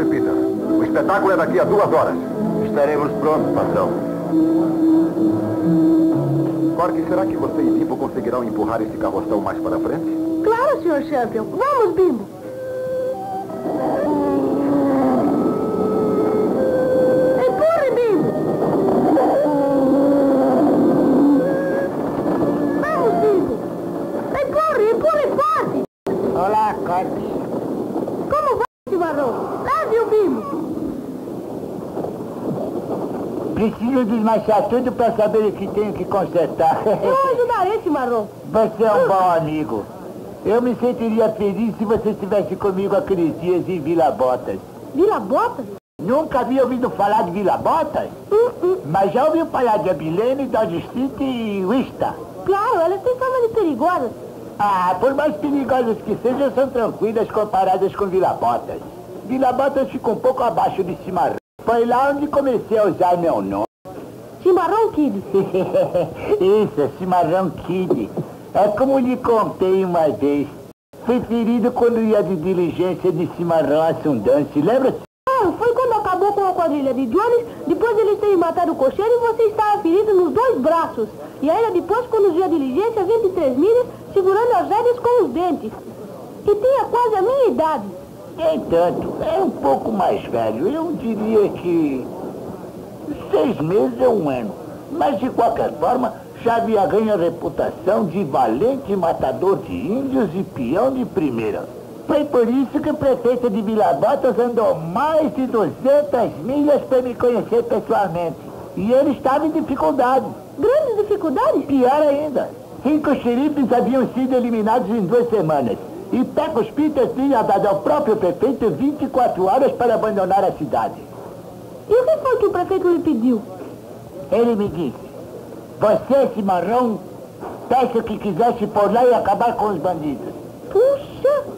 Salve, Peter. O espetáculo é daqui a 2 horas. Estaremos prontos, patrão. Cork, será que você e Bimbo conseguirão empurrar esse carroção mais para frente? Claro, Sr. Champion. Vamos, Bimbo. Empurre, Bimbo. Vamos, Bimbo. Empurre forte. Olá, Cork. Como vai, Cimarrão? Leve o Bimbo. Preciso desmanchar tudo para saber o que tenho que consertar. Eu ajudarei, Cimarrão. Você é um bom amigo. Eu me sentiria feliz se você estivesse comigo aqueles dias em Vila Botas. Vila Botas? Nunca havia ouvido falar de Vila Botas? Mas já ouviu falar de Abilene, Dodge Street e Wista? Claro, elas têm fama de perigosas. Ah, por mais perigosas que sejam, são tranquilas comparadas com Vila Botas. Vila Botas fica um pouco abaixo de Cimarrão. Foi lá onde comecei a usar meu nome. Cimarrão Kid. Isso, Cimarrão Kid. É como lhe contei uma vez. Fui ferido quando ia de diligência de Cimarrão a Sundance. Lembra-se? Ah, foi quando acabou com a quadrilha de Jones, depois eles terem matado o cocheiro e você estava ferido nos 2 braços. E ainda depois conduziu a diligência 23 milhas, segurando as rédeas com os dentes. E tinha quase a minha idade. Nem tanto. É um pouco mais velho. Eu diria que 6 meses é 1 ano. Mas, de qualquer forma, já havia ganho a reputação de valente matador de índios e peão de primeira. Foi por isso que o prefeito de Vila Botas andou mais de 200 milhas para me conhecer pessoalmente. E ele estava em dificuldade. Grandes dificuldades? Pior ainda. 5 xerifes haviam sido eliminados em 2 semanas. E Pecos Peters tinha dado ao próprio prefeito 24 horas para abandonar a cidade. E o que foi que o prefeito lhe pediu? Ele me disse: você, Cimarrão, peça o que quisesse por lá e acabar com os bandidos. Puxa!